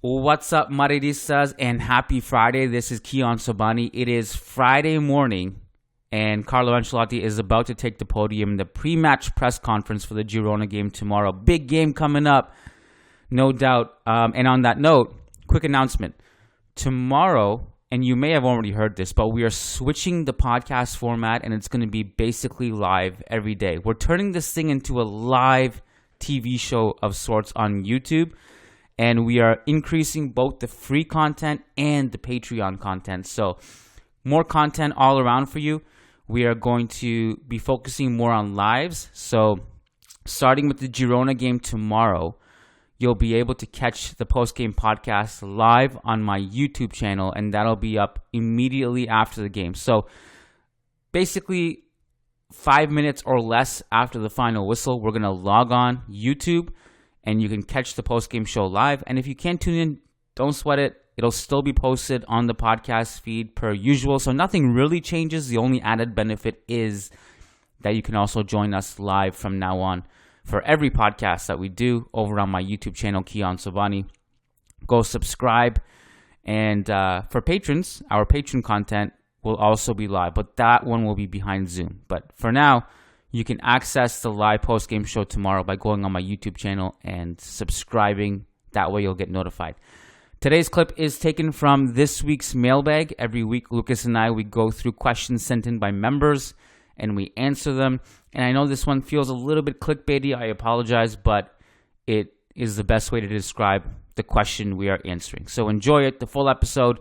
What's up, Madridistas, and happy Friday. This is Kiyan Sobhani. It is Friday morning, and Carlo Ancelotti is about to take the podium in the pre-match press conference for the Girona game tomorrow. Big game coming up, no doubt. And on that note, quick announcement. Tomorrow, and you may have already heard this, but we are switching the podcast format, and it's going to be basically live every day. We're turning this thing into a live TV show of sorts on YouTube. And we are increasing both the free content and the Patreon content. So more content all around for you. We are going to be focusing more on lives. So starting with the Girona game tomorrow, you'll be able to catch the post-game podcast live on my YouTube channel. And that'll be up immediately after the game. So basically 5 minutes or less after the final whistle, we're going to log on YouTube. And you can catch the post-game show live. And if you can't tune in, don't sweat it. It'll still be posted on the podcast feed per usual. So nothing really changes. The only added benefit is that you can also join us live from now on for every podcast that we do over on my YouTube channel, Kiyan Sobhani. Go subscribe. And for patrons, our patron content will also be live. But that one will be behind Zoom. But for now, you can access the live post-game show tomorrow by going on my YouTube channel and subscribing. That way you'll get notified. Today's clip is taken from this week's mailbag. Every week, Lucas and I, we go through questions sent in by members and we answer them. And I know this one feels a little bit clickbaity. I apologize, but it is the best way to describe the question we are answering. So enjoy it. The full episode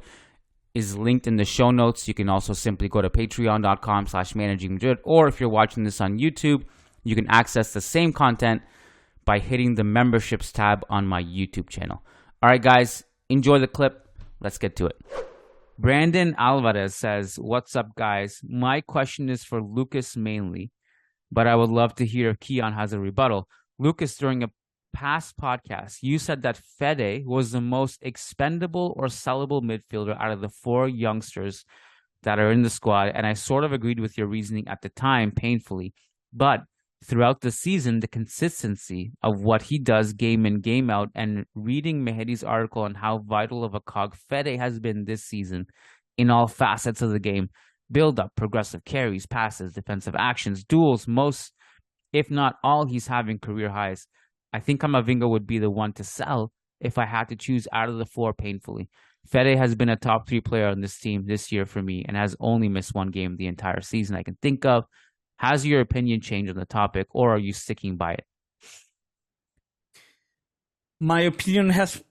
is linked in the show notes. You can also simply go to patreon.com/Managing Madrid, or if you're watching this on YouTube, you can access the same content by hitting the memberships tab on my YouTube channel. All right, guys, enjoy the clip. Let's get to it. Brandon Alvarez says, "What's up, guys? My question is for Lucas mainly, but I would love to hear if Kiyan has a rebuttal. Lucas, during a past podcast, you said that Fede was the most expendable or sellable midfielder out of the four youngsters that are in the squad, and I sort of agreed with your reasoning at the time, painfully. But throughout the season, the consistency of what he does game in, game out, and reading Mehdi's article on how vital of a cog Fede has been this season in all facets of the game, build-up, progressive carries, passes, defensive actions, duels, most, if not all, he's having career highs. I think Camavinga would be the one to sell if I had to choose out of the four painfully. Fede has been a top 3 player on this team this year for me and has only missed one game the entire season I can think of. Has your opinion changed on the topic, or are you sticking by it?" My opinion has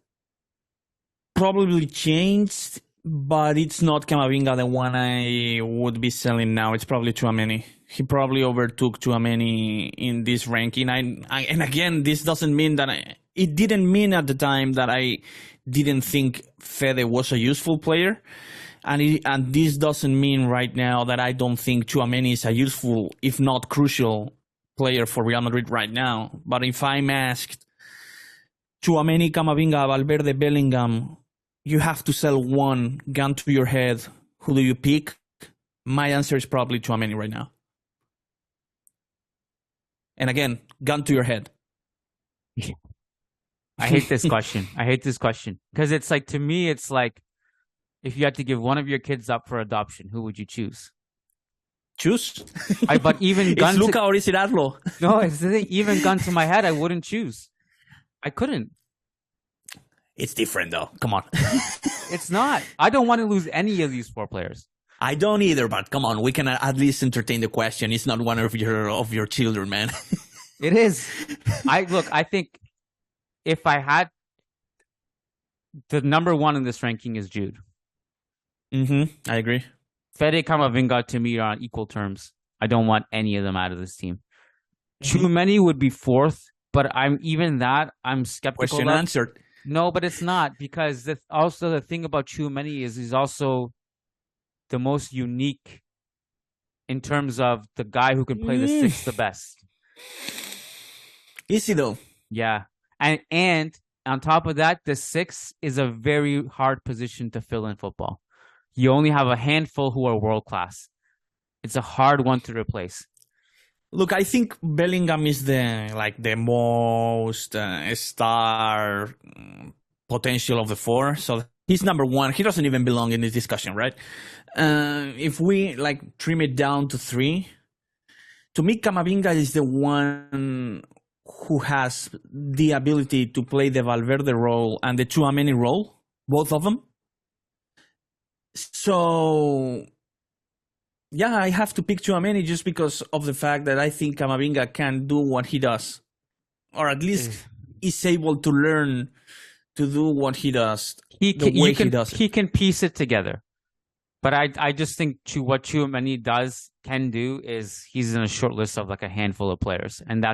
probably changed, but it's not Camavinga the one I would be selling now. It's probably Tchouaméni. He probably overtook Tchouaméni in this ranking. And again, this doesn't mean that it didn't mean at the time that I didn't think Fede was a useful player. And this doesn't mean right now that I don't think Tchouaméni is a useful, if not crucial, player for Real Madrid right now. But if I'm asked, Tchouaméni, Camavinga, Valverde, Bellingham, you have to sell one, gun to your head, who do you pick? My answer is probably Tchouaméni right now. And again, gun to your head. I hate this question. Because it's like, to me, it's like, if you had to give one of your kids up for adoption, who would you choose? Choose? But even gun is Luca or is it Arlo? No, it's the thing. Even gun to my head, I wouldn't choose. I couldn't. It's different, though. Come on. It's not. I don't want to lose any of these four players. I don't either, but come on, we can at least entertain the question. It's not one of your children, man. It is. I think if I had, the number one in this ranking is Jude. I agree. Fede, Camavinga to me are on equal terms. I don't want any of them out of this team. Tchouaméni would be fourth, but I'm skeptical. Question answered. No, but it's not, because the thing about Tchouaméni is he's also the most unique in terms of the guy who can play the six the best. Is he though? Yeah. And on top of that, the six is a very hard position to fill in football. You only have a handful who are world class. It's a hard one to replace. Look, I think Bellingham is the most star potential of the four. So he's number one. He doesn't even belong in this discussion, right? If we like trim it down to three, to me, Camavinga is the one who has the ability to play the Valverde role and the Tchouaméni role, both of them. So, yeah, I have to pick Tchouaméni just because of the fact that I think Camavinga can do what he does, or at least is able to learn to do what he does. He can piece it together. But I just think what Tchouaméni can do is he's in a short list of like a handful of players. And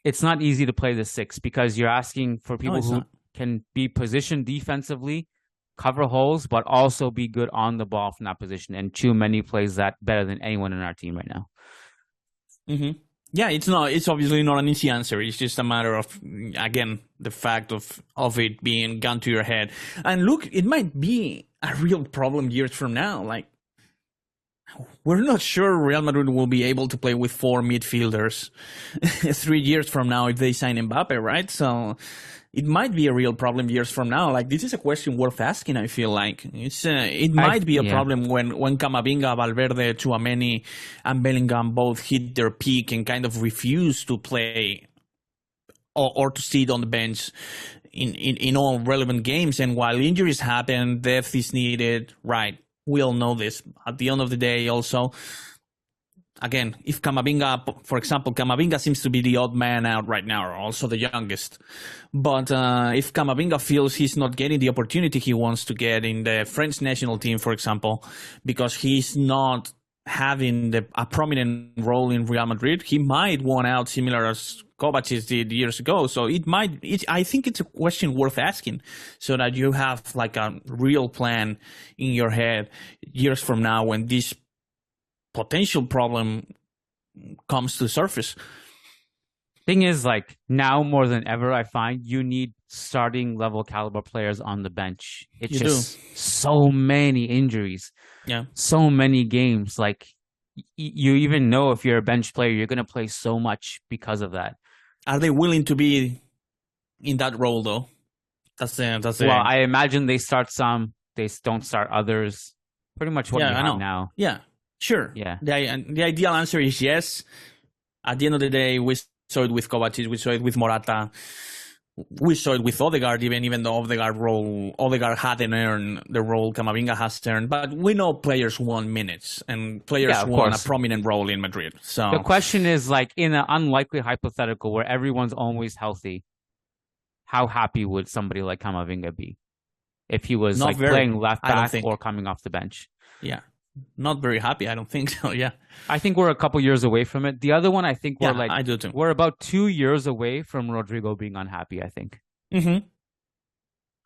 it's not easy to play the six because you're asking for people who can be positioned defensively, cover holes, but also be good on the ball from that position. And Tchouaméni plays that better than anyone in our team right now. Mm-hmm. Yeah, it's obviously not an easy answer. It's just a matter of, again, the fact of it being gun to your head. And look, it might be a real problem years from now. Like, we're not sure Real Madrid will be able to play with four midfielders 3 years from now if they sign Mbappe, right? So it might be a real problem years from now. Like, this is a question worth asking, I feel like. It might be a problem when Camavinga, Valverde, Tchouaméni, and Bellingham both hit their peak and kind of refuse to play or to sit on the bench in all relevant games. And while injuries happen, depth is needed, right? We all know this. At the end of the day, also, again, if Camavinga, for example, Camavinga seems to be the odd man out right now, or also the youngest. But if Camavinga feels he's not getting the opportunity he wants to get in the French national team, for example, because he's not having a prominent role in Real Madrid, he might want out similar as Kovacic did years ago. So I think it's a question worth asking so that you have like a real plan in your head years from now when this potential problem comes to the surface. Thing is, like, now more than ever, I find you need starting level caliber players on the bench. It's just so many injuries. Yeah. So many games. Like, you even know if you're a bench player, you're going to play so much because of that. Are they willing to be in that role, though? That's Well, I imagine they start some, they don't start others. Pretty much what you have now. Yeah, sure. Yeah. The ideal answer is yes. At the end of the day, we saw it with Kovacic, we saw it with Morata, we saw it with Odegaard, even though Odegaard hadn't earned the role Camavinga has earned. But we know players want minutes, and players want a prominent role in Madrid. So the question is, like, in an unlikely hypothetical where everyone's always healthy, how happy would somebody like Camavinga be if he was playing left back or coming off the bench? Yeah. Not very happy, I don't think so, yeah. I think we're a couple years away from it. The other one, I think I do too. We're about 2 years away from Rodrygo being unhappy, I think. Mm-hmm.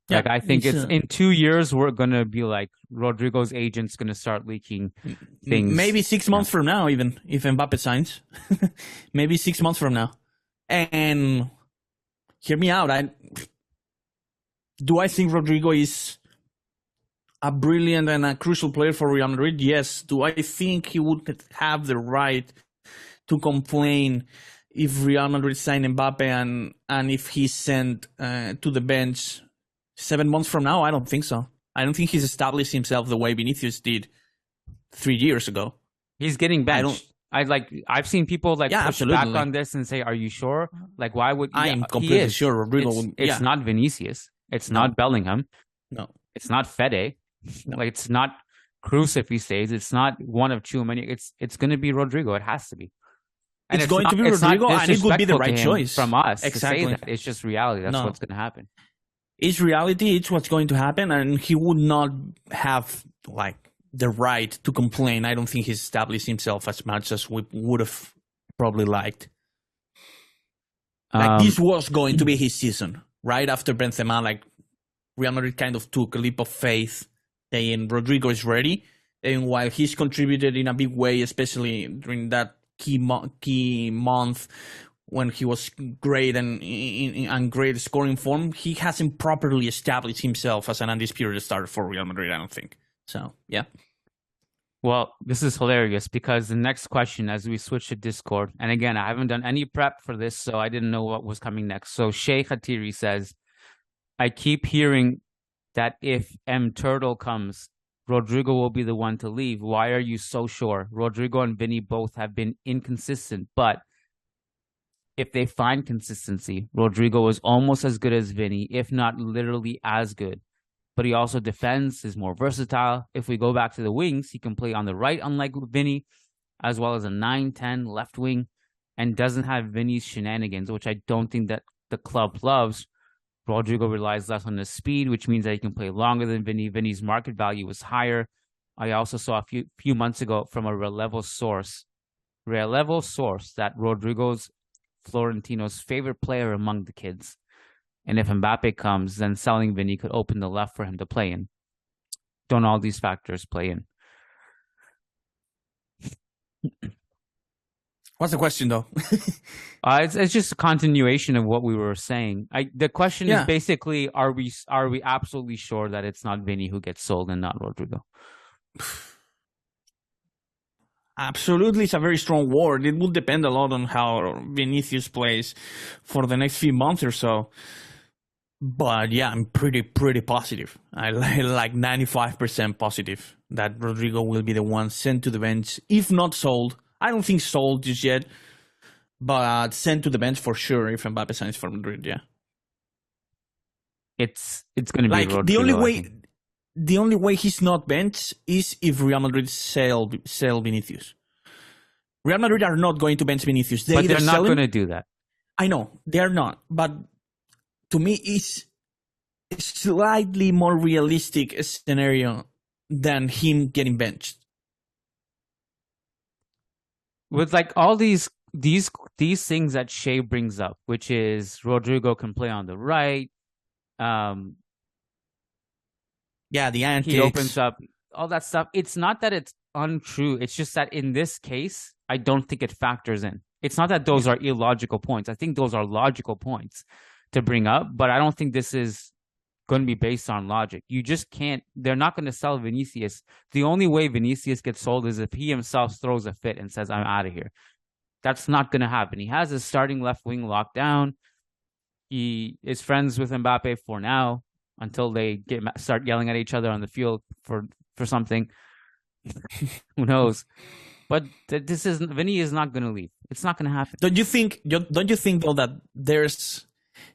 Yeah, like, I think it's in 2 years, we're going to be like, Rodrygo's agent's going to start leaking things. Maybe 6 months from now, even, if Mbappe signs. Maybe 6 months from now. And hear me out. Do I think Rodrygo is a brilliant and a crucial player for Real Madrid? Yes. Do I think he would have the right to complain if Real Madrid signed Mbappe and if he's sent to the bench 7 months from now? I don't think so. I don't think he's established himself the way Vinicius did 3 years ago. He's getting benched. I've seen people push back on this and say, "Are you sure? Like, why would?" I'm completely sure. Rodrygo it's not Vinicius. It's not Bellingham. No. It's not Fede. No. Like, it's not Cruz if he stays. It's not one of Tchouaméni. It's going to be Rodrygo. It has to be. And it's going to be Rodrygo, and it would be the right choice from us. Exactly. To say that. It's just reality. That's what's going to happen. It's reality. It's what's going to happen, and he would not have the right to complain. I don't think he's established himself as much as we would have probably liked. This was going to be his season right after Benzema. Real Madrid kind of took a leap of faith, saying Rodrygo is ready. And while he's contributed in a big way, especially during that key month when he was great and in great scoring form, he hasn't properly established himself as an undisputed starter for Real Madrid, I don't think. So, yeah. Well, this is hilarious because the next question, as we switch to Discord, and again, I haven't done any prep for this, so I didn't know what was coming next. So Sheikh Hatiri says, I keep hearing that if M Turtle comes, Rodrygo will be the one to leave. Why are you so sure? Rodrygo and Vinny both have been inconsistent, but if they find consistency, Rodrygo is almost as good as Vinny, if not literally as good. But he also defends, is more versatile. If we go back to the wings, he can play on the right, unlike Vinny, as well as a 9-10 left wing, and doesn't have Vinny's shenanigans, which I don't think that the club loves. Rodrygo relies less on his speed, which means that he can play longer than Vinny. Vinny's market value is higher. I also saw a few months ago from a Relevo source, that Rodrygo's Florentino's favorite player among the kids. And if Mbappe comes, then selling Vinny could open the left for him to play in. Don't all these factors play in? What's the question, though? It's just a continuation of what we were saying. The question is basically, are we absolutely sure that it's not Vinny who gets sold and not Rodrygo? Absolutely, it's a very strong word. It will depend a lot on how Vinicius plays for the next few months or so. But yeah, I'm pretty positive. I like 95% positive that Rodrygo will be the one sent to the bench, if not sold. I don't think sold just yet, but sent to the bench for sure if Mbappe signs for Madrid. Yeah, it's going to be like Rodrygo, the only way he's not benched is if Real Madrid sell Vinicius. Real Madrid are not going to bench Vinicius. But they're not going to do that. I know they're not, but to me, it's a slightly more realistic scenario than him getting benched. With like all these things that Shea brings up, which is Rodrygo can play on the right. Yeah, the antics. He opens up all that stuff. It's not that it's untrue. It's just that in this case, I don't think it factors in. It's not that those are illogical points. I think those are logical points to bring up, but I don't think this is going to be based on logic. You just can't. They're not going to sell Vinicius. The only way Vinicius gets sold is if he himself throws a fit and says, "I'm out of here." That's not going to happen. He has his starting left wing locked down. He is friends with Mbappe for now until they start yelling at each other on the field for something. Who knows? But Vinny is not going to leave. It's not going to happen. Don't you think though that there's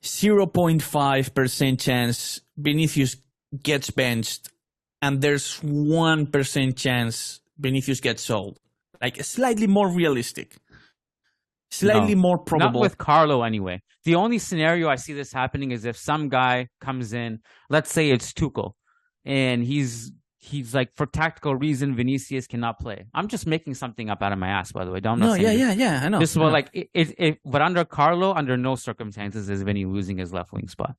0.5% chance Vinicius gets benched and there's 1% chance Vinicius gets sold? Like slightly more realistic. Slightly more probable. Not with Carlo anyway. The only scenario I see this happening is if some guy comes in, let's say it's Tuchel, and he's like, for tactical reason, Vinicius cannot play. I'm just making something up out of my ass, by the way. I know. This is what, like, but under Carlo, under no circumstances is Vinny losing his left wing spot.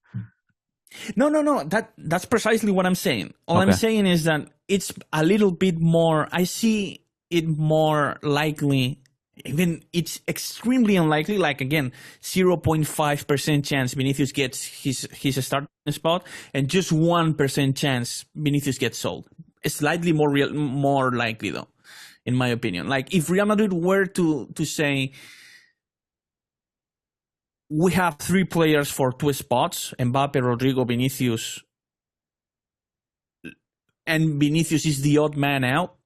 No. That's precisely what I'm saying. All I'm saying is that it's a little bit more. I see it more likely. Even it's extremely unlikely, like again, 0.5% chance Vinicius gets his starting spot, and just 1% chance Vinicius gets sold. It's slightly more likely though, in my opinion. Like if Real Madrid were to say, we have 3 players for 2 spots, Mbappe, Rodrygo, Vinicius, and Vinicius is the odd man out,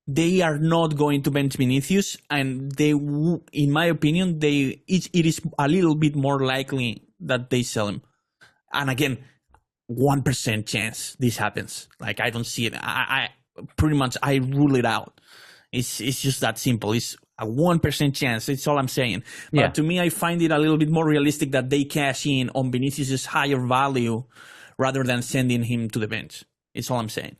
they are not going to bench Vinicius, and in my opinion, it is a little bit more likely that they sell him. And again, 1% chance this happens. Like I don't see it. I pretty much I rule it out. It's just that simple. It's a 1% chance. It's all I'm saying. But to me, I find it a little bit more realistic that they cash in on Vinicius' higher value rather than sending him to the bench. It's all I'm saying.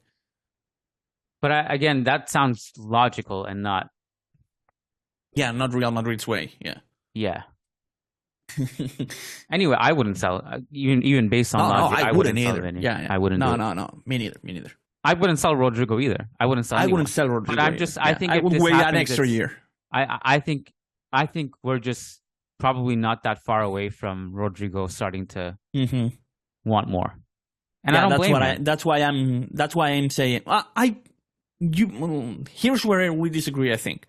But again, that sounds logical and not. Yeah, not Real Madrid's way. Yeah. Anyway, I wouldn't sell it. Even based on logic. I wouldn't either. I wouldn't. No. Me neither. I wouldn't sell Rodrygo either. I wouldn't sell Rodrygo. But I think I would wait an extra year. I think we're just probably not that far away from Rodrygo starting to want more. And I don't blame him. That's why I'm saying here's where we disagree, I think.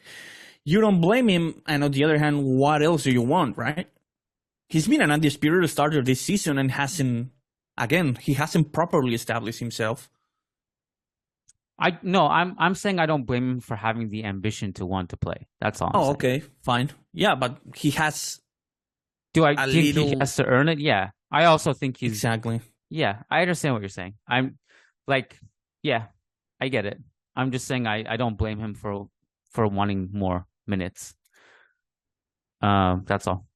You don't blame him, and on the other hand, what else do you want, right? He's been an undisputed starter this season and hasn't Again, he hasn't properly established himself. I'm saying I don't blame him for having the ambition to want to play. That's all I'm saying. Okay, fine. Yeah, but he has. Do I think he has to earn it? Yeah. I also think he's exactly. Yeah, I understand what you're saying. I'm like, yeah, I get it. I'm just saying I don't blame him for wanting more minutes. That's all.